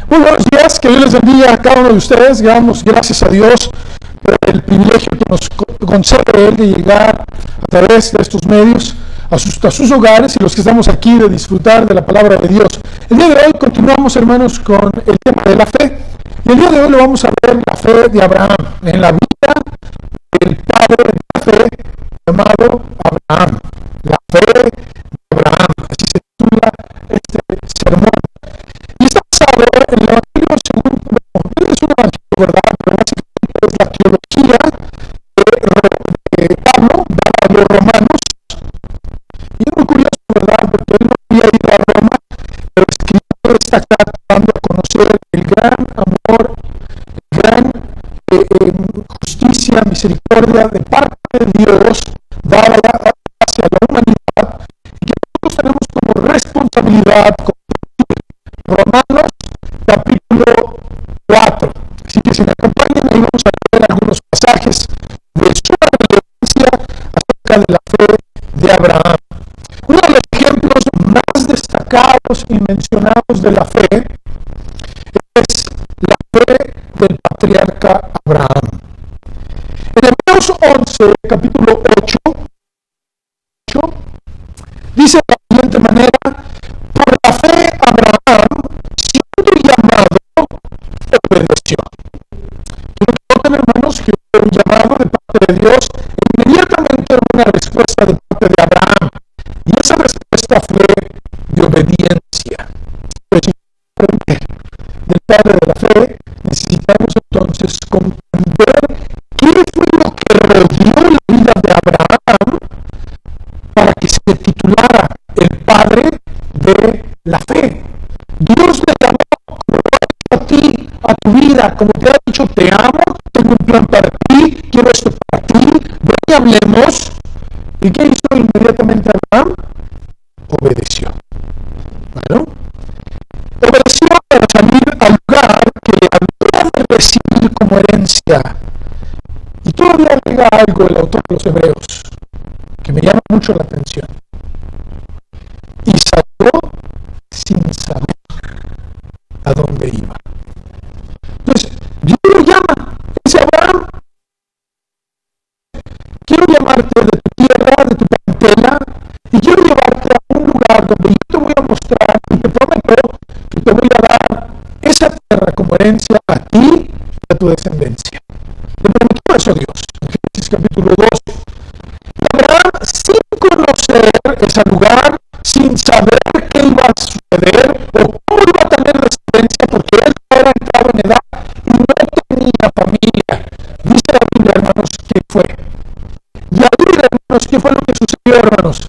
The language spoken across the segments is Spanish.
Muy buenos días, que Dios les bendiga a cada uno de ustedes. Damos gracias a Dios por el privilegio que nos concede Él de llegar a través de estos medios a sus hogares y los que estamos aquí de disfrutar de la palabra de Dios. El día de hoy continuamos, hermanos, con el tema de la fe. Y el día de hoy lo vamos a ver la fe de Abraham, en la vida del padre de la fe llamado Abraham. La fe de Abraham, así se titula este sermón. Y está basado en el Evangelio según, no es un evangelio, ¿verdad? Pero básicamente es la teología de Pablo a los romanos. Y es muy curioso, ¿verdad? Porque él no había ido a Roma, pero escribió esta carta dando a conocer el gran amor, el gran justicia, misericordia de parte de Dios dada hacia la humanidad y que nosotros tenemos como responsabilidad. Romanos capítulo 4. Así que si me acompañan, ahí vamos a leer algunos pasajes de su relevancia acerca de la fe de Abraham. Uno de los ejemplos más destacados y mencionados de la fe es la fe del patriarca Abraham. En Hebreos 11, capítulo 8, dice de la siguiente manera: por la fe Abraham, siendo llamado, obedeció. Quiero que noten, hermanos, que hubo un llamado de parte de Dios, inmediatamente hubo una respuesta de parte de Abraham, y esa respuesta fue de obediencia. Pero si aprender del padre de la fe, necesitamos entonces comprender qué fue lo que rodeó la vida de Abraham para que se titulara el padre de la fe. Dios le llamó como a ti, a tu vida, como te ha dicho: te amo, tengo un plan para ti, quiero esto para ti, ven y hablemos. ¿Y qué hizo inmediatamente Abraham? Obedeció. Bueno, obedeció para salir al lugar que le había de recibir como herencia. Y todavía agrega algo el autor de los Hebreos que me llama mucho la atención. Y salió sin saber a dónde iba. Entonces, Dios lo llama. Dice: Abraham, quiero llamarte de tu tierra, de tu parentela, y quiero llevarte a un lugar donde yo te voy a mostrar y te prometo que te voy a dar esa tierra como herencia a ti y a tu descendencia. Le prometió eso a Dios en Génesis capítulo 12. Abraham, sin conocer ese lugar, sin saber qué iba a suceder o cómo iba a tener descendencia, porque él era entrado en edad y no tenía familia. Dice la Biblia, hermanos, ¿qué fue? Y ahí, hermanos, ¿qué fue lo que sucedió, hermanos?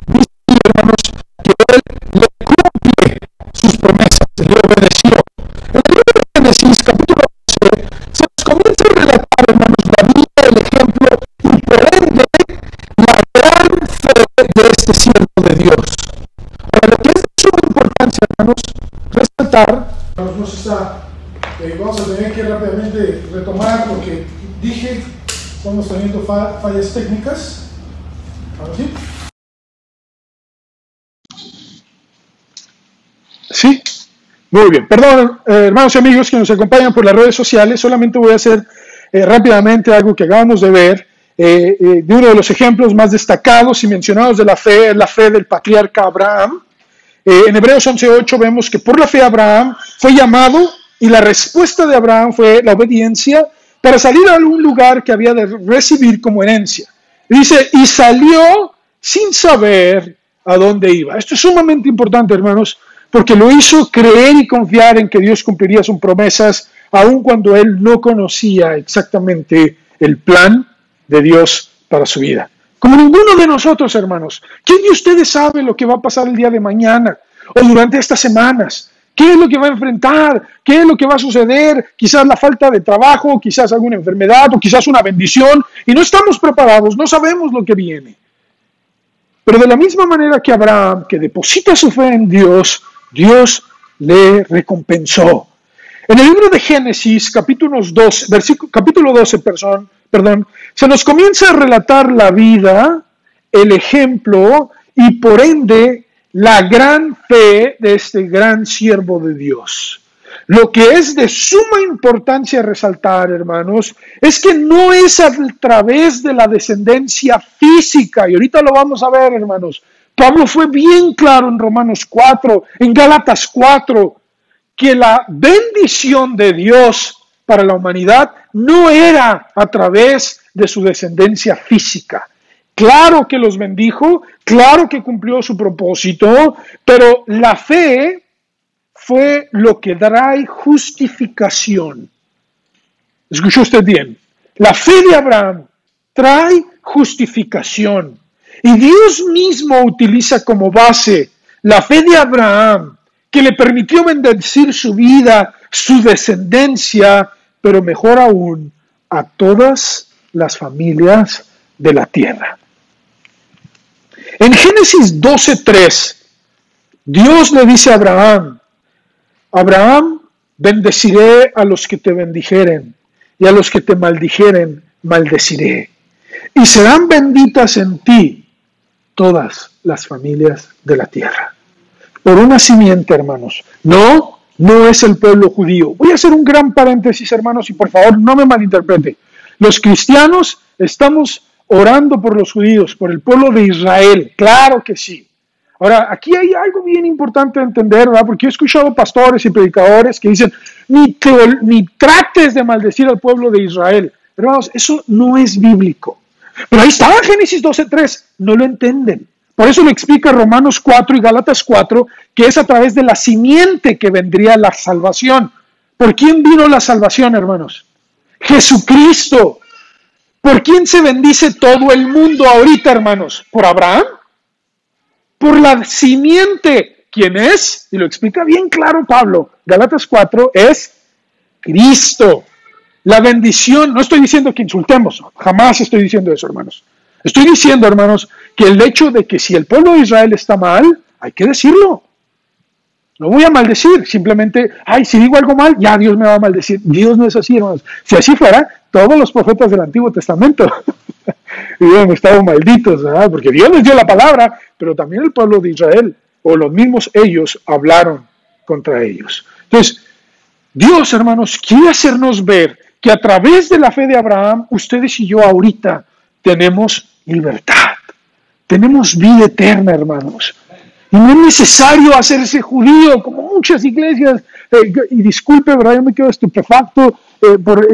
Dice, hermanos, que él le cumple sus promesas, le obedeció. En el libro de Génesis, capítulo 11, se nos comienza a relatar, hermanos, la vida, el ejemplo y por ende la gran fe de este siervo de Dios. Ahora, lo que es de suma importancia, hermanos, resaltar, vamos a tener que rápidamente retomar lo que dije. Estamos teniendo fallas técnicas. ¿Ahora sí? Sí, muy bien. Perdón, hermanos y amigos que nos acompañan por las redes sociales. Solamente voy a hacer rápidamente algo que acabamos de ver. De uno de los ejemplos más destacados y mencionados de la fe, es la fe del patriarca Abraham. En Hebreos 11:8 vemos que por la fe Abraham fue llamado y la respuesta de Abraham fue la obediencia para salir a algún lugar que había de recibir como herencia. Dice, y salió sin saber a dónde iba. Esto es sumamente importante, hermanos, porque lo hizo creer y confiar en que Dios cumpliría sus promesas, aun cuando él no conocía exactamente el plan de Dios para su vida. Como ninguno de nosotros, hermanos. ¿Quién de ustedes sabe lo que va a pasar el día de mañana o durante estas semanas? ¿Qué es lo que va a enfrentar? ¿Qué es lo que va a suceder? Quizás la falta de trabajo, quizás alguna enfermedad o quizás una bendición. Y no estamos preparados, no sabemos lo que viene. Pero de la misma manera que Abraham, que deposita su fe en Dios, Dios le recompensó. En el libro de Génesis, capítulo 12, se nos comienza a relatar la vida, el ejemplo y por ende la gran fe de este gran siervo de Dios. Lo que es de suma importancia resaltar, hermanos, es que no es a través de la descendencia física, y ahorita lo vamos a ver, hermanos. Pablo fue bien claro en Romanos 4, en Gálatas 4, que la bendición de Dios para la humanidad no era a través de su descendencia física. Claro que los bendijo, claro que cumplió su propósito, pero la fe fue lo que trae justificación. ¿Escuchó usted bien? La fe de Abraham trae justificación. Y Dios mismo utiliza como base la fe de Abraham, que le permitió bendecir su vida, su descendencia, pero mejor aún, a todas las familias de la tierra. En Génesis 12:3, Dios le dice a Abraham, Abraham, bendeciré a los que te bendijeren, y a los que te maldijeren, maldeciré. Y serán benditas en ti todas las familias de la tierra. Por una simiente, hermanos. No es el pueblo judío. Voy a hacer un gran paréntesis, hermanos, y por favor no me malinterprete. Los cristianos estamos orando por los judíos, por el pueblo de Israel. Claro que sí. Ahora, aquí hay algo bien importante de entender, ¿verdad? Porque he escuchado pastores y predicadores que dicen, ni trates de maldecir al pueblo de Israel. Hermanos, eso no es bíblico. Pero ahí está Génesis 12:3, no lo entienden. Por eso lo explica Romanos 4 y Gálatas 4, que es a través de la simiente que vendría la salvación. ¿Por quién vino la salvación, hermanos? Jesucristo. ¿Por quién se bendice todo el mundo ahorita, hermanos? ¿Por Abraham? Por la simiente. ¿Quién es? Y lo explica bien claro Pablo. Gálatas 4 es Cristo. La bendición, no estoy diciendo que insultemos, jamás estoy diciendo eso, hermanos. Estoy diciendo, hermanos, que el hecho de que si el pueblo de Israel está mal, hay que decirlo. No voy a maldecir, simplemente, si digo algo mal, ya Dios me va a maldecir. Dios no es así, hermanos. Si así fuera, todos los profetas del Antiguo Testamento hubieran estado malditos, ¿verdad? Porque Dios les dio la palabra, pero también el pueblo de Israel, o los mismos ellos, hablaron contra ellos. Entonces, Dios, hermanos, quiere hacernos ver que a través de la fe de Abraham, ustedes y yo ahorita tenemos libertad, tenemos vida eterna, hermanos. Y no es necesario hacerse judío, como muchas iglesias, y disculpe, ¿verdad? Yo me quedo estupefacto por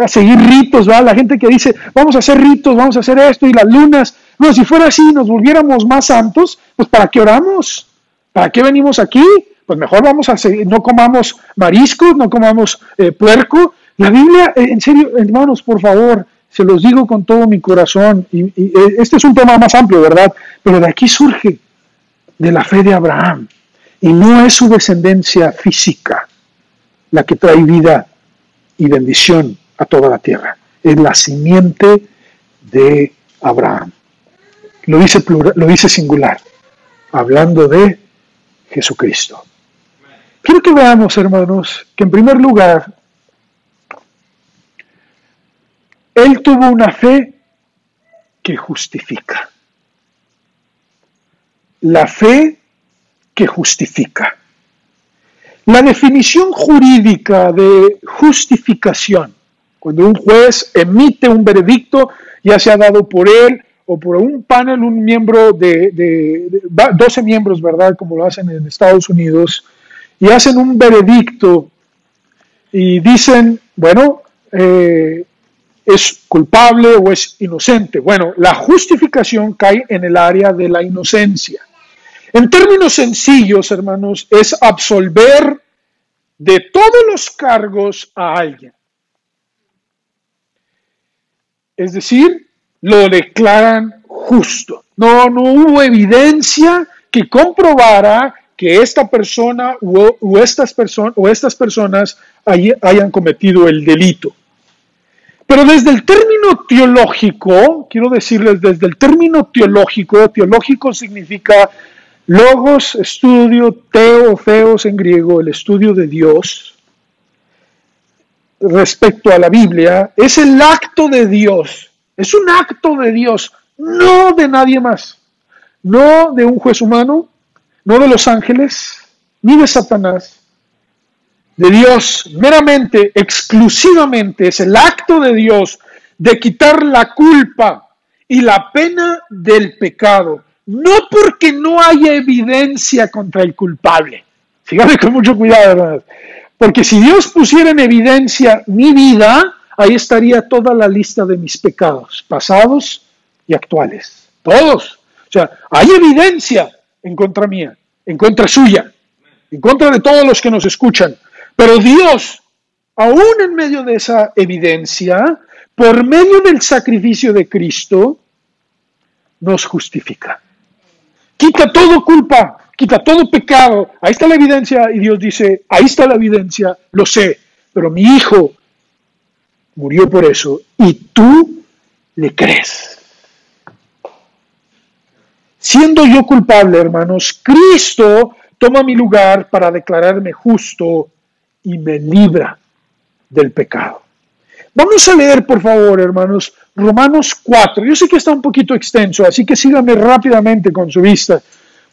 seguir ritos, ¿verdad? La gente que dice, vamos a hacer ritos, vamos a hacer esto, y las lunas. No, si fuera así, nos volviéramos más santos, pues ¿para qué oramos? ¿Para qué venimos aquí? Pues mejor vamos a seguir, no comamos mariscos, no comamos puerco. La Biblia, en serio, hermanos, por favor, se los digo con todo mi corazón, y este es un tema más amplio, ¿verdad? Pero de aquí surge, de la fe de Abraham, y no es su descendencia física la que trae vida y bendición a toda la tierra, es la simiente de Abraham. Lo dice plural, lo dice singular, hablando de Jesucristo. Quiero que veamos, hermanos, que en primer lugar, Él tuvo una fe que justifica. La fe que justifica. La definición jurídica de justificación, cuando un juez emite un veredicto, ya sea dado por él o por un panel, un miembro de 12 miembros, ¿verdad? Como lo hacen en Estados Unidos, y hacen un veredicto y dicen, bueno, es culpable o es inocente. Bueno, la justificación cae en el área de la inocencia. En términos sencillos, hermanos, es absolver de todos los cargos a alguien. Es decir, lo declaran justo. No hubo evidencia que comprobara que esta persona o estas personas hayan cometido el delito. Pero desde el término teológico, quiero decirles, desde el término teológico significa logos, estudio, theos en griego, el estudio de Dios, respecto a la Biblia, es el acto de Dios, es un acto de Dios, no de nadie más, no de un juez humano, no de los ángeles, ni de Satanás, de Dios meramente, exclusivamente, es el acto de Dios de quitar la culpa y la pena del pecado, no porque no haya evidencia contra el culpable. Síganme con mucho cuidado, hermanos. Porque si Dios pusiera en evidencia mi vida, ahí estaría toda la lista de mis pecados, pasados y actuales. Todos. O sea, hay evidencia en contra mía, en contra suya, en contra de todos los que nos escuchan. Pero Dios, aún en medio de esa evidencia, por medio del sacrificio de Cristo, nos justifica. Quita todo culpa, quita todo pecado. Ahí está la evidencia y Dios dice, ahí está la evidencia, lo sé, pero mi hijo murió por eso y tú le crees. Siendo yo culpable, hermanos, Cristo toma mi lugar para declararme justo y me libra del pecado. Vamos a leer, por favor, hermanos, Romanos 4. Yo sé que está un poquito extenso, así que síganme rápidamente con su vista,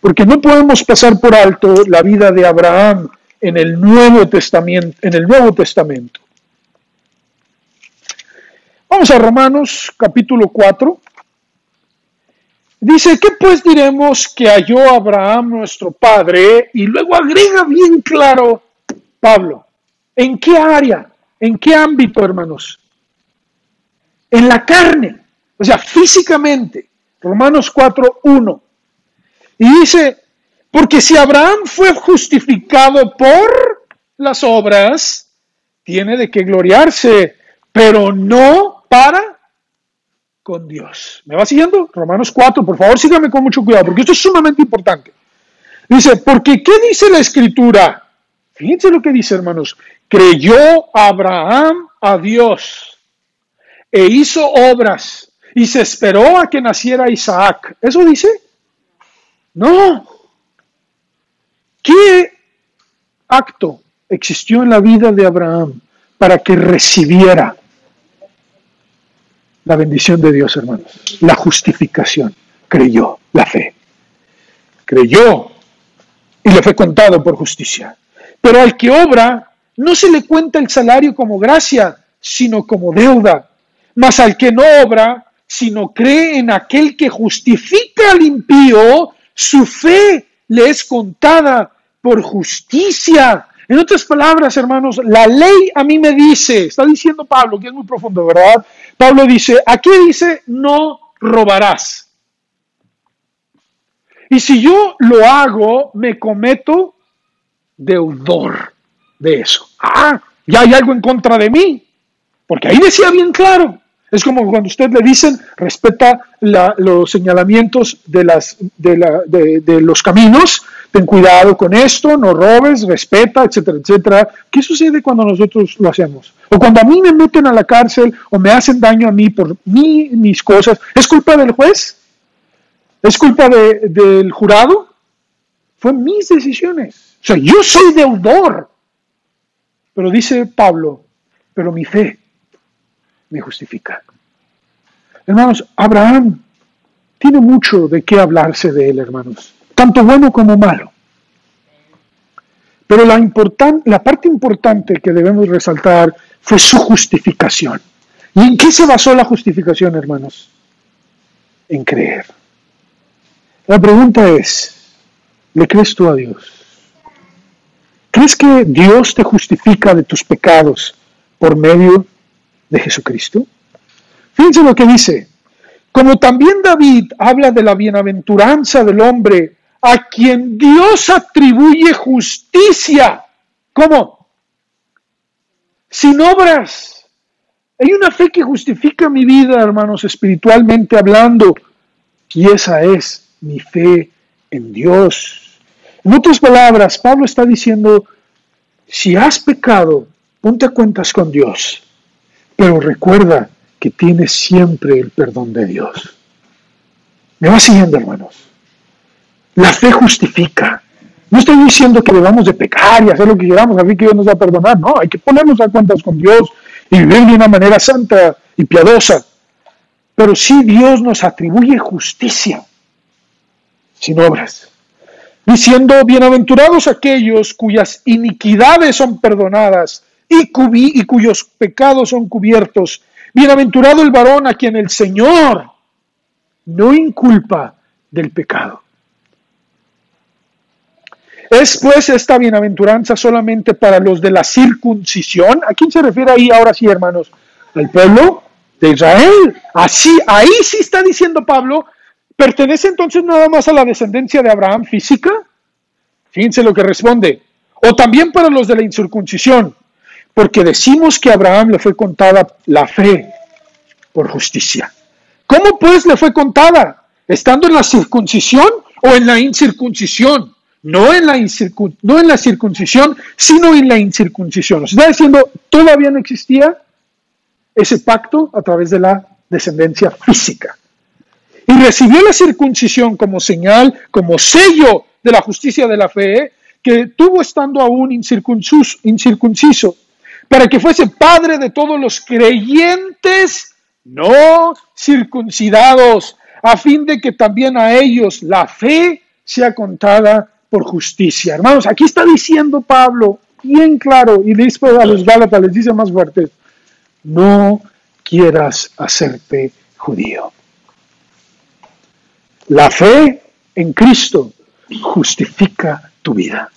porque no podemos pasar por alto la vida de Abraham en el Nuevo Testamento. Vamos a Romanos capítulo 4. Dice, ¿qué pues diremos que halló Abraham nuestro padre? Y luego agrega bien claro Pablo, ¿en qué área? ¿En qué ámbito, hermanos? En la carne, o sea, físicamente. Romanos 4:1. Y dice, porque si Abraham fue justificado por las obras, tiene de qué gloriarse, pero no para con Dios. ¿Me va siguiendo? Romanos 4, por favor, síganme con mucho cuidado, porque esto es sumamente importante. Dice, porque ¿qué dice la Escritura? Fíjense lo que dice, hermanos. Creyó Abraham a Dios e hizo obras y se esperó a que naciera Isaac. ¿Eso dice? No. ¿Qué acto existió en la vida de Abraham para que recibiera la bendición de Dios, hermanos? La justificación. Creyó, la fe. Creyó y le fue contado por justicia. Pero al que obra, no se le cuenta el salario como gracia, sino como deuda. Mas al que no obra, sino cree en aquel que justifica al impío, su fe le es contada por justicia. En otras palabras, hermanos, la ley a mí me dice, está diciendo Pablo, que es muy profundo, ¿verdad? Pablo dice, aquí dice, no robarás. Y si yo lo hago, me cometo deudor de eso. Ya hay algo en contra de mí, porque ahí decía bien claro. Es como cuando usted le dicen, respeta los señalamientos de los caminos, ten cuidado con esto, no robes, respeta, etcétera, etcétera. ¿Qué sucede cuando nosotros lo hacemos? O cuando a mí me meten a la cárcel o me hacen daño a mí por mis cosas, ¿es culpa del juez? ¿Es culpa del jurado? Fueron mis decisiones. O sea, yo soy deudor. Pero dice Pablo, pero mi fe me justifica. Hermanos, Abraham tiene mucho de qué hablarse de él, hermanos. Tanto bueno como malo. Pero la parte importante que debemos resaltar fue su justificación. ¿Y en qué se basó la justificación, hermanos? En creer. La pregunta es, ¿le crees tú a Dios? ¿Crees que Dios te justifica de tus pecados por medio de Jesucristo? Fíjense lo que dice. Como también David habla de la bienaventuranza del hombre a quien Dios atribuye justicia. ¿Cómo? Sin obras. Hay una fe que justifica mi vida, hermanos, espiritualmente hablando. Y esa es mi fe en Dios. En otras palabras, Pablo está diciendo, si has pecado, ponte a cuentas con Dios, pero recuerda que tienes siempre el perdón de Dios. ¿Me va siguiendo, hermanos? La fe justifica. No estoy diciendo que debamos de pecar y hacer lo que queramos, así que Dios nos va a perdonar. No, hay que ponernos a cuentas con Dios y vivir de una manera santa y piadosa. Pero sí Dios nos atribuye justicia, sin obras. diciendo, bienaventurados aquellos cuyas iniquidades son perdonadas y cuyos pecados son cubiertos. Bienaventurado el varón a quien el Señor no inculpa del pecado. ¿Es pues esta bienaventuranza solamente para los de la circuncisión? ¿A quién se refiere ahí ahora sí, hermanos? ¿Al pueblo de Israel? Así, ahí sí está diciendo Pablo, ¿pertenece entonces nada más a la descendencia de Abraham física? Fíjense lo que responde. O también para los de la incircuncisión, porque decimos que a Abraham le fue contada la fe por justicia. ¿Cómo pues le fue contada? ¿Estando en la circuncisión o en la incircuncisión? No en la circuncisión, sino en la incircuncisión. Se está diciendo, todavía no existía ese pacto a través de la descendencia física. Y recibió la circuncisión como señal, como sello de la justicia de la fe, que tuvo estando aún incircunciso, para que fuese padre de todos los creyentes no circuncidados, a fin de que también a ellos la fe sea contada por justicia. Hermanos, aquí está diciendo Pablo, bien claro, y después a los Gálatas les dice más fuerte, no quieras hacerte judío. La fe en Cristo justifica tu vida.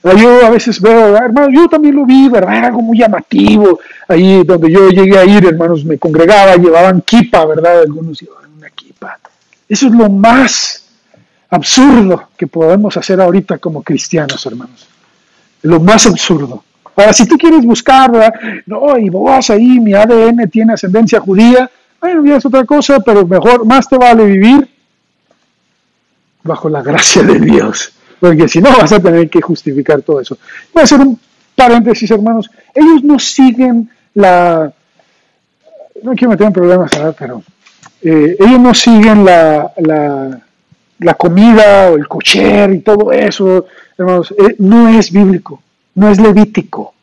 Yo a veces veo, hermanos, yo también lo vi, ¿verdad? Era algo muy llamativo. Ahí donde yo llegué a ir, hermanos, me congregaba, llevaban kipa, ¿verdad? Algunos llevaban una kipa. Eso es lo más absurdo que podemos hacer ahorita como cristianos, hermanos. Lo más absurdo. Ahora, si tú quieres buscar, ¿verdad? No, y vos ahí, mi ADN tiene ascendencia judía, bueno, ya es otra cosa, pero mejor, más te vale vivir bajo la gracia de Dios, porque si no vas a tener que justificar todo eso. Voy a hacer un paréntesis, hermanos. Ellos no siguen no quiero meter en problemas, ¿verdad? Pero ellos no siguen la comida o el kosher y todo eso, hermanos. No es bíblico, no es levítico,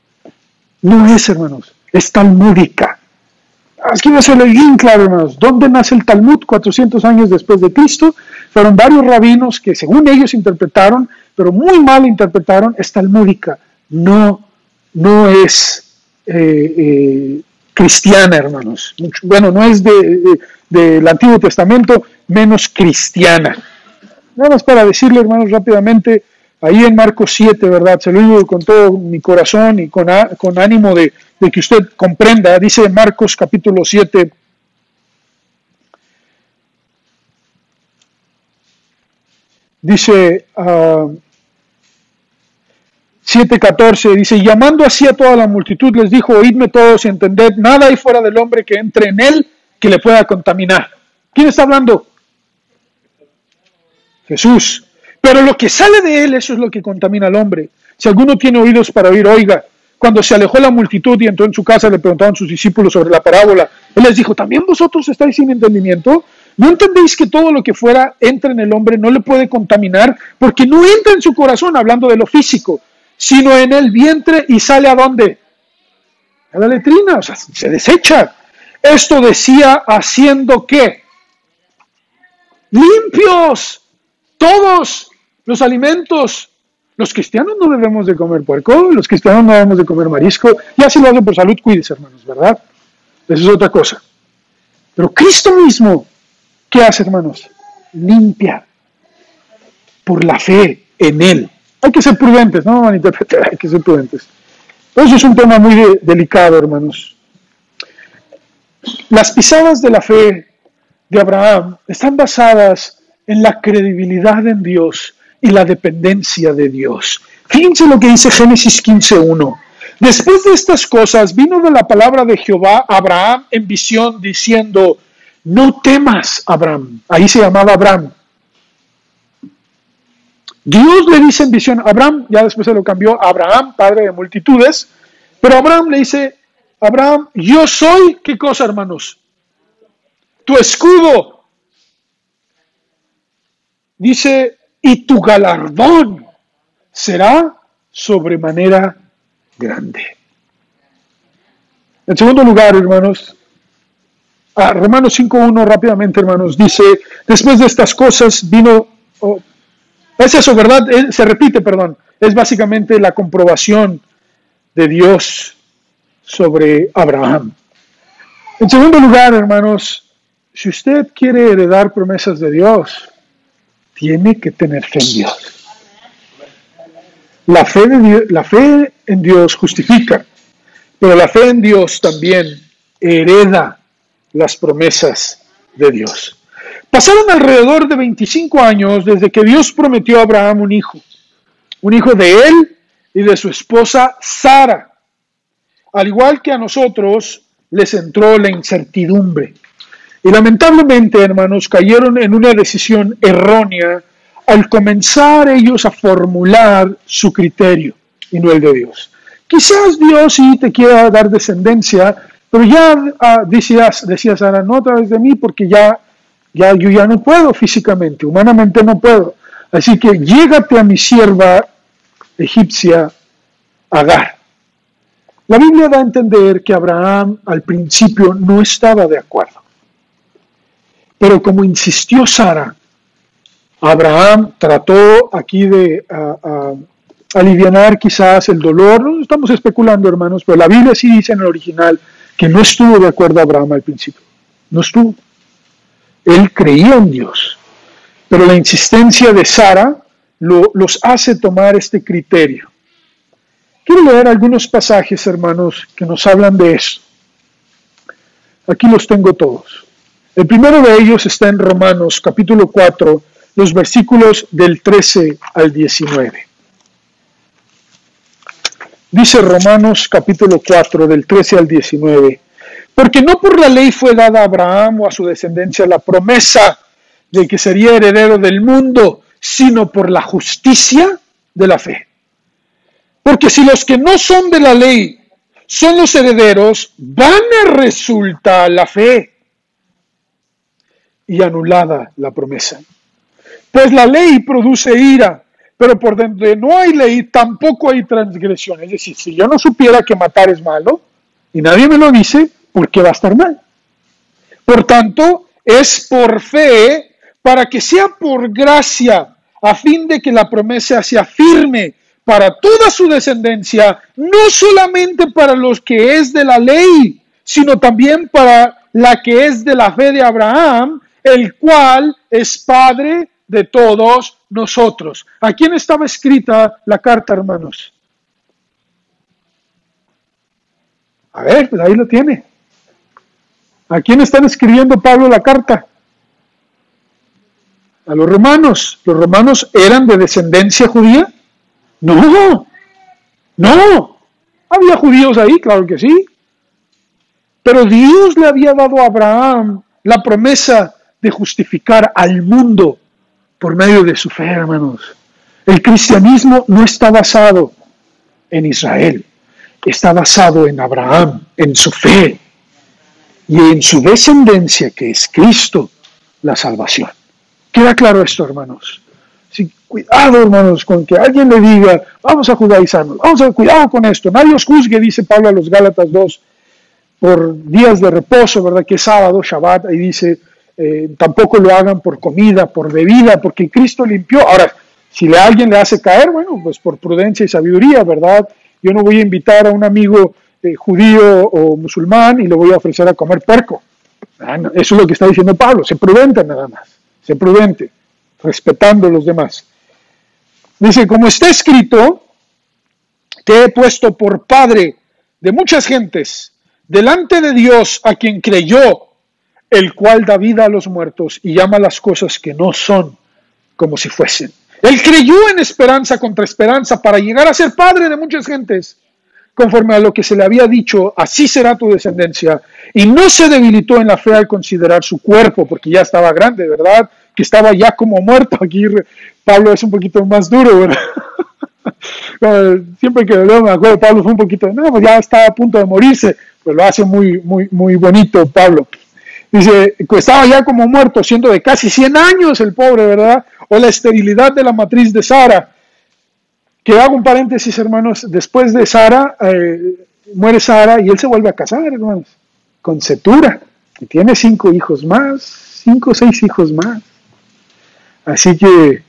no es, hermanos, es talmúdica. Aquí va a ser bien claro, hermanos. ¿Dónde nace el Talmud? 400 años después de Cristo. Fueron varios rabinos que según ellos interpretaron, pero muy mal interpretaron, es talmúdica. No es cristiana, hermanos. Bueno, no es del Antiguo Testamento, menos cristiana. Nada más para decirle, hermanos, rápidamente, ahí en Marcos 7, ¿verdad? Se lo digo con todo mi corazón y con ánimo de que usted comprenda. Dice Marcos capítulo 7, dice 7:14, dice, llamando así a toda la multitud, les dijo, oídme todos y entended, nada hay fuera del hombre que entre en él que le pueda contaminar. ¿Quién está hablando? Jesús. Pero lo que sale de él, eso es lo que contamina al hombre. Si alguno tiene oídos para oír, oiga. Cuando se alejó la multitud y entró en su casa, le preguntaron sus discípulos sobre la parábola. Él les dijo, ¿también vosotros estáis sin entendimiento? ¿No entendéis que todo lo que fuera entra en el hombre no le puede contaminar? Porque no entra en su corazón, hablando de lo físico, sino en el vientre y sale ¿a dónde? A la letrina, o sea, se desecha. Esto decía haciendo ¿qué? Limpios todos los alimentos. Los cristianos no debemos de comer puerco, los cristianos no debemos de comer marisco, ya si lo hacen por salud, cuídense, hermanos, ¿verdad? Eso es otra cosa. Pero Cristo mismo, ¿qué hace, hermanos? Limpia por la fe en Él. Hay que ser prudentes, no van a interpretar, hay que ser prudentes. Eso es un tema muy delicado, hermanos. Las pisadas de la fe de Abraham están basadas en la credibilidad en Dios y la dependencia de Dios. Fíjense lo que dice Génesis 15:1. Después de estas cosas vino de la palabra de Jehová a Abraham en visión diciendo, no temas, Abraham. Ahí se llamaba Abraham. Dios le dice en visión a Abraham, ya después se lo cambió a Abraham, padre de multitudes, pero Abraham le dice, Abraham, yo soy, ¿qué cosa, hermanos? Tu escudo. Dice, y tu galardón será sobremanera grande. En segundo lugar, hermanos, Romanos 5:1 rápidamente, hermanos, dice, después de estas cosas vino Es eso, ¿verdad? Se repite, perdón. Es básicamente la comprobación de Dios sobre Abraham. En segundo lugar, hermanos, si usted quiere heredar promesas de Dios, tiene que tener fe en Dios. La fe en Dios justifica, pero la fe en Dios también hereda las promesas de Dios. Pasaron alrededor de 25 años desde que Dios prometió a Abraham un hijo de él y de su esposa Sara. Al igual que a nosotros, les entró la incertidumbre. Y lamentablemente, hermanos, cayeron en una decisión errónea al comenzar ellos a formular su criterio y no el de Dios. Quizás Dios sí te quiera dar descendencia, pero ya decía Sara, no a través de mí, porque yo ya no puedo físicamente, humanamente no puedo. Así que llégate a mi sierva egipcia Agar. La Biblia da a entender que Abraham al principio no estaba de acuerdo. Pero como insistió Sara, Abraham trató aquí de alivianar quizás el dolor. No estamos especulando, hermanos, pero la Biblia sí dice en el original que no estuvo de acuerdo Abraham al principio. No estuvo. Él creía en Dios. Pero la insistencia de Sara los hace tomar este criterio. Quiero leer algunos pasajes, hermanos, que nos hablan de eso. Aquí los tengo todos. El primero de ellos está en Romanos, capítulo 4, los versículos del 13 al 19. Dice Romanos, capítulo 4, del 13 al 19. Porque no por la ley fue dada a Abraham o a su descendencia la promesa de que sería heredero del mundo, sino por la justicia de la fe. Porque si los que no son de la ley son los herederos, vana resulta la fe y anulada la promesa. Pues la ley produce ira, pero por donde no hay ley tampoco hay transgresión. Es decir, si yo no supiera que matar es malo y nadie me lo dice, ¿por qué va a estar mal? Por tanto, es por fe para que sea por gracia, a fin de que la promesa sea firme para toda su descendencia, no solamente para los que es de la ley, sino también para la que es de la fe de Abraham, el cual es Padre de todos nosotros. ¿A quién estaba escrita la carta, hermanos? A ver, pues ahí lo tiene. ¿A quién están escribiendo Pablo la carta? A los romanos. ¿Los romanos eran de descendencia judía? No. ¿Había judíos ahí? Claro que sí. Pero Dios le había dado a Abraham la promesa de justificar al mundo por medio de su fe, hermanos. El cristianismo no está basado en Israel, está basado en Abraham, en su fe y en su descendencia, que es Cristo, la salvación. ¿Queda claro esto, hermanos? Sí, cuidado, hermanos, con que alguien le diga, vamos a judaizarnos, cuidado con esto, nadie os juzgue, dice Pablo a los Gálatas 2, por días de reposo, ¿verdad? Que es sábado, Shabbat, ahí dice, tampoco lo hagan por comida, por bebida, porque Cristo limpió. Ahora, si alguien le hace caer, bueno, pues por prudencia y sabiduría, ¿verdad? Yo no voy a invitar a un amigo judío o musulmán y le voy a ofrecer a comer puerco. No, eso es lo que está diciendo Pablo, sé prudente nada más, sé prudente, respetando a los demás. Dice, como está escrito, te he puesto por padre de muchas gentes, delante de Dios a quien creyó, el cual da vida a los muertos y llama las cosas que no son como si fuesen. Él creyó en esperanza contra esperanza para llegar a ser padre de muchas gentes. Conforme a lo que se le había dicho, así será tu descendencia. Y no se debilitó en la fe al considerar su cuerpo, porque ya estaba grande, ¿verdad? Que estaba ya como muerto. Aquí Pablo es un poquito más duro, ¿verdad? Siempre que lo leo me acuerdo, Pablo fue un poquito, no, pues ya estaba a punto de morirse, pero lo hace muy bonito Pablo. Dice, que estaba ya como muerto, siendo de casi 100 años el pobre, ¿verdad? O la esterilidad de la matriz de Sara. Que hago un paréntesis, hermanos, después de Sara, muere Sara y él se vuelve a casar, hermanos, con Cetura, y tiene 5 hijos más, 5 o 6 hijos más. Así que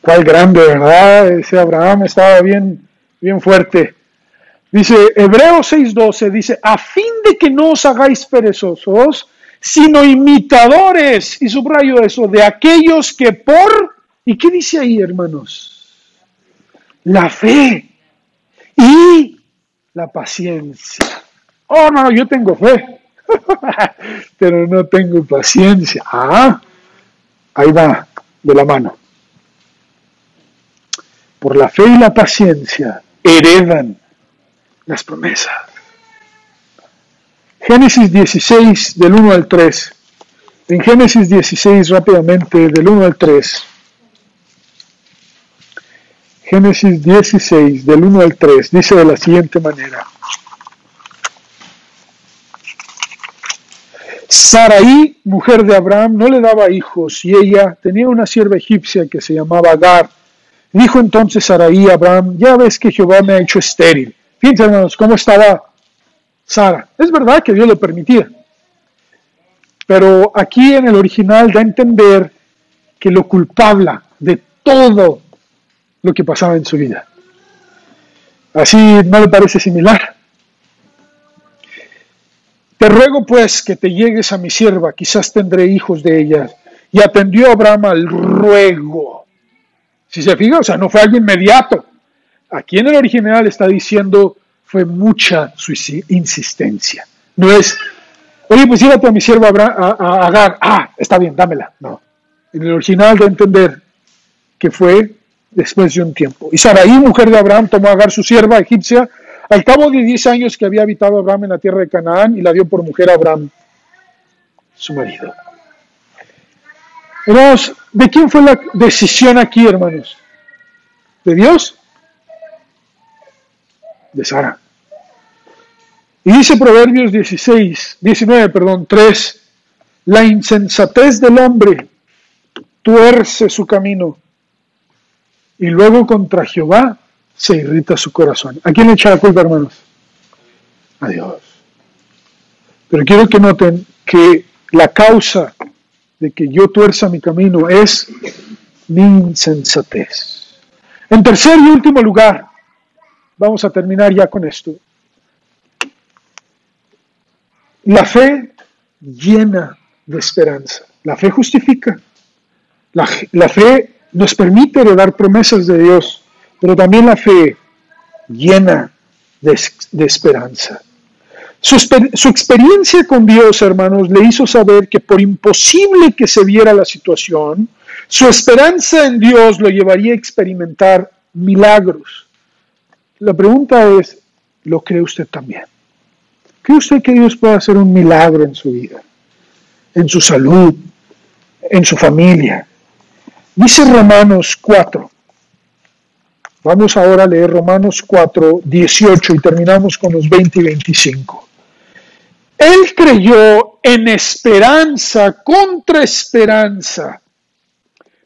Cuál grande, ¿verdad? Ese Abraham estaba bien, bien fuerte. Dice, Hebreos 6:12, dice, a fin de que no os hagáis perezosos, sino imitadores, y subrayo eso, de aquellos que por, ¿y qué dice ahí, hermanos? La fe y la paciencia. Oh, no, yo tengo fe, pero no tengo paciencia. Ah, ahí va, de la mano. Por la fe y la paciencia heredan las promesas. Génesis 16, del 1 al 3. En Génesis 16, rápidamente, del 1 al 3. Génesis 16, del 1 al 3, dice de la siguiente manera. Sarai, mujer de Abraham, no le daba hijos, y ella tenía una sierva egipcia que se llamaba Agar. Dijo entonces Sarai a Abraham, ya ves que Jehová me ha hecho estéril. Fíjense, hermanos, cómo estaba Sara. Es verdad que Dios lo permitía, pero aquí en el original da a entender que lo culpable de todo lo que pasaba en su vida. Así no le parece similar. Te ruego pues que te llegues a mi sierva, quizás tendré hijos de ella. Y atendió Abraham al ruego. Si se fija, o sea, no fue algo inmediato. Aquí en el original está diciendo, fue mucha su insistencia. No es, oye, pues llévate a mi sierva a Agar. Ah, está bien, dámela. No. En el original da a entender que fue después de un tiempo. Y Sarai, mujer de Abraham, tomó a Agar, su sierva egipcia, al cabo de 10 años que había habitado Abraham en la tierra de Canaán, y la dio por mujer a Abraham, su marido. Hermanos, ¿de quién fue la decisión aquí, hermanos? ¿De Dios? De Sara. Y dice Proverbios 3, la insensatez del hombre tuerce su camino, y luego contra Jehová se irrita su corazón. ¿A quién le echa la culpa, hermanos? A Dios. Pero quiero que noten que la causa de que yo tuerza mi camino es mi insensatez. En tercer y último lugar, vamos a terminar ya con esto. La fe llena de esperanza. La fe justifica. La fe nos permite heredar promesas de Dios, pero también la fe llena de esperanza. Su experiencia con Dios, hermanos, le hizo saber que por imposible que se viera la situación, su esperanza en Dios lo llevaría a experimentar milagros. La pregunta es, ¿lo cree usted también? ¿Cree usted que Dios puede hacer un milagro en su vida, en su salud, en su familia? Dice Romanos 4. Vamos ahora a leer Romanos 4, 18 y terminamos con los 20 y 25. Él creyó en esperanza contra esperanza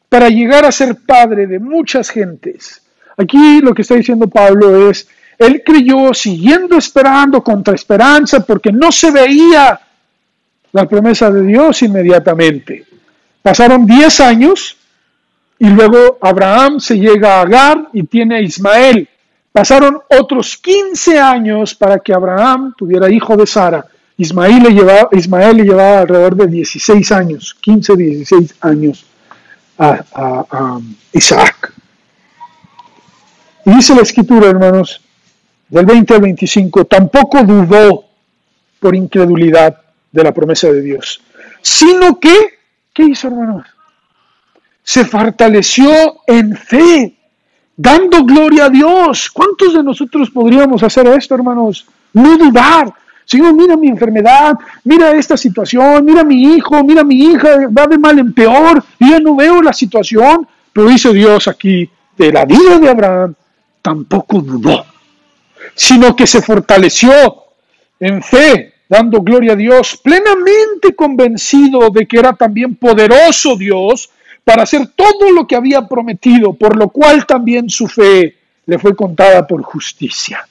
para llegar a ser padre de muchas gentes. Aquí lo que está diciendo Pablo es, él creyó siguiendo esperando contra esperanza porque no se veía la promesa de Dios inmediatamente. Pasaron 10 años y luego Abraham se llega a Agar y tiene a Ismael. Pasaron otros 15 años para que Abraham tuviera hijo de Sara. Ismael le llevaba alrededor de 16 años, 15, 16 años a Isaac. Y dice la Escritura, hermanos, del 20 al 25, tampoco dudó por incredulidad de la promesa de Dios, sino que, ¿qué hizo, hermanos? Se fortaleció en fe, dando gloria a Dios. ¿Cuántos de nosotros podríamos hacer esto, hermanos? No dudar. Señor, mira mi enfermedad, mira esta situación, mira mi hijo, mira mi hija, va de mal en peor, y ya no veo la situación. Pero dice Dios aquí, de la vida de Abraham, tampoco dudó, sino que se fortaleció en fe, dando gloria a Dios, plenamente convencido de que era también poderoso Dios para hacer todo lo que había prometido, por lo cual también su fe le fue contada por justicia.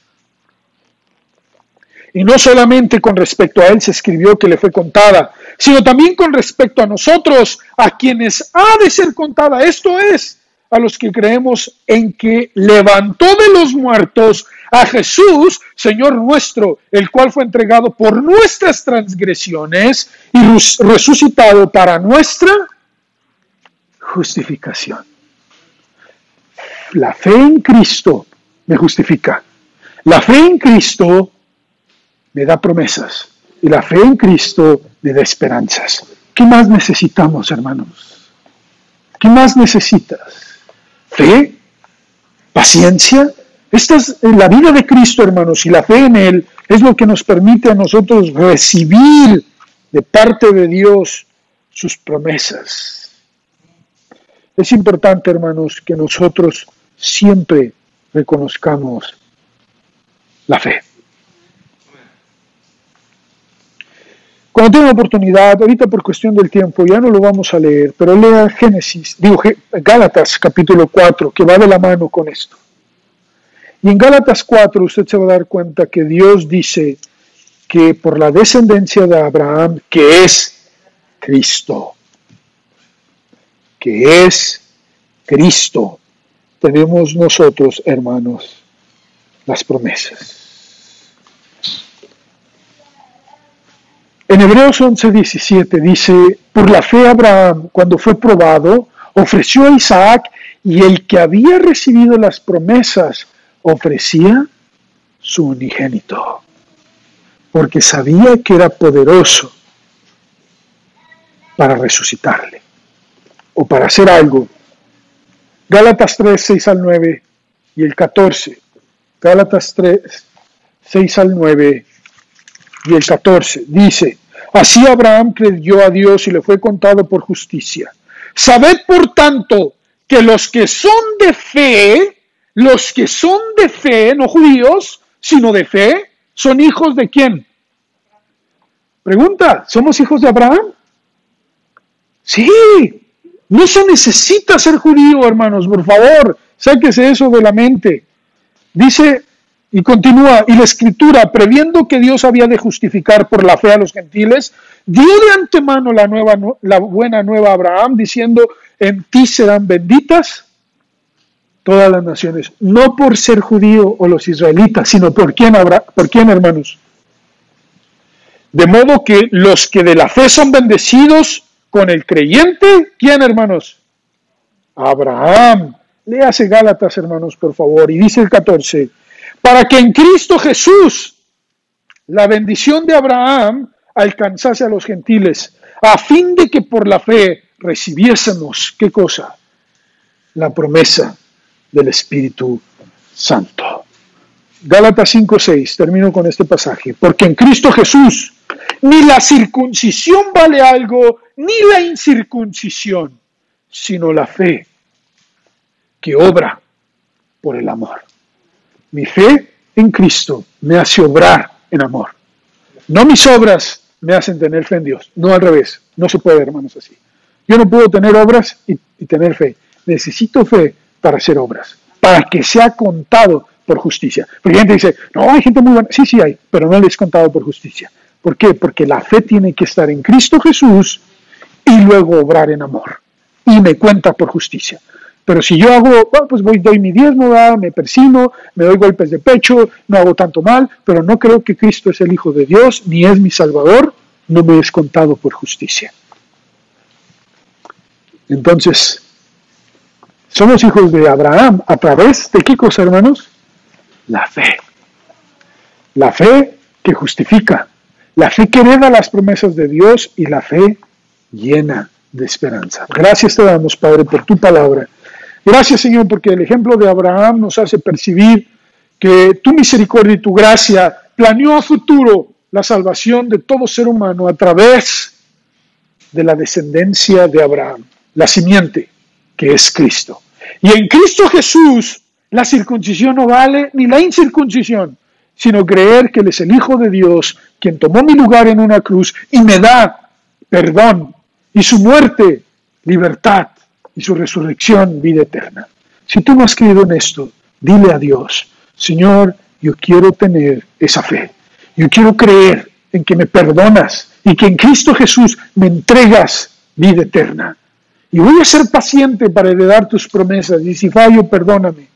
Y no solamente con respecto a él se escribió que le fue contada, sino también con respecto a nosotros, a quienes ha de ser contada. Esto es, a los que creemos en que levantó de los muertos a Jesús, Señor nuestro, el cual fue entregado por nuestras transgresiones y resucitado para nuestra justificación. La fe en Cristo me justifica. La fe en Cristo me da promesas. Y la fe en Cristo me da esperanzas. ¿Qué más necesitamos, hermanos? ¿Qué más necesitas? ¿Fe? ¿Paciencia? Esta es la vida de Cristo, hermanos, y la fe en Él es lo que nos permite a nosotros recibir de parte de Dios sus promesas. Es importante, hermanos, que nosotros siempre reconozcamos la fe. Cuando tenga oportunidad, ahorita por cuestión del tiempo, ya no lo vamos a leer, pero lea Gálatas capítulo 4, que va de la mano con esto. Y en Gálatas 4 usted se va a dar cuenta que Dios dice que por la descendencia de Abraham, que es Cristo, tenemos nosotros, hermanos, las promesas. En Hebreos 11:17 dice, por la fe Abraham, cuando fue probado, ofreció a Isaac, y el que había recibido las promesas ofrecía su unigénito, porque sabía que era poderoso para resucitarle, o para hacer algo. Gálatas 3, 6 al 9 y el 14. Gálatas 3, 6 al 9 y el 14. Dice, así Abraham creyó a Dios y le fue contado por justicia. Sabed, por tanto, que los que son de fe, no judíos, sino de fe, son hijos de ¿quién? Pregunta, ¿somos hijos de Abraham? Sí. No se necesita ser judío, hermanos, por favor, sáquese eso de la mente. Dice, y continúa, y la Escritura, previendo que Dios había de justificar por la fe a los gentiles, dio de antemano la buena nueva a Abraham, diciendo, en ti serán benditas todas las naciones. No por ser judío o los israelitas, sino por quién, hermanos. De modo que los que de la fe son bendecidos con el creyente, ¿quién, hermanos? Abraham. Léase Gálatas, hermanos, por favor. Y dice el 14, para que en Cristo Jesús la bendición de Abraham alcanzase a los gentiles, a fin de que por la fe recibiésemos, ¿qué cosa? La promesa del Espíritu Santo. Gálatas 5:6, termino con este pasaje. Porque en Cristo Jesús ni la circuncisión vale algo, ni la incircuncisión, sino la fe que obra por el amor. Mi fe en Cristo me hace obrar en amor. No mis obras me hacen tener fe en Dios. No al revés. No se puede, hermanos, así. Yo no puedo tener obras y tener fe. Necesito fe para hacer obras, para que sea contado por justicia. Porque la gente dice, no, hay gente muy buena. Sí hay, pero no les es contado por justicia. ¿Por qué? Porque la fe tiene que estar en Cristo Jesús y luego obrar en amor. Y me cuenta por justicia. Pero si yo hago, pues doy mi diezmo, me persino, me doy golpes de pecho, no hago tanto mal, pero no creo que Cristo es el Hijo de Dios, ni es mi Salvador, no me es contado por justicia. Entonces, somos hijos de Abraham a través de ¿qué cosa, hermanos? La fe. La fe que justifica, la fe que hereda las promesas de Dios y la fe llena de esperanza. Gracias te damos, Padre, por tu palabra. Gracias, Señor, porque el ejemplo de Abraham nos hace percibir que tu misericordia y tu gracia planeó a futuro la salvación de todo ser humano a través de la descendencia de Abraham, la simiente que es Cristo. Y en Cristo Jesús la circuncisión no vale ni la incircuncisión, sino creer que Él es el Hijo de Dios, quien tomó mi lugar en una cruz y me da perdón, y su muerte, libertad, y su resurrección, vida eterna. Si tú no has creído en esto, dile a Dios, Señor, yo quiero tener esa fe. Yo quiero creer en que me perdonas y que en Cristo Jesús me entregas vida eterna. Y voy a ser paciente para heredar tus promesas. Y si fallo, perdóname.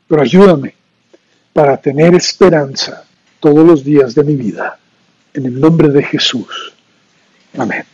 Pero ayúdame para tener esperanza todos los días de mi vida. En el nombre de Jesús. Amén.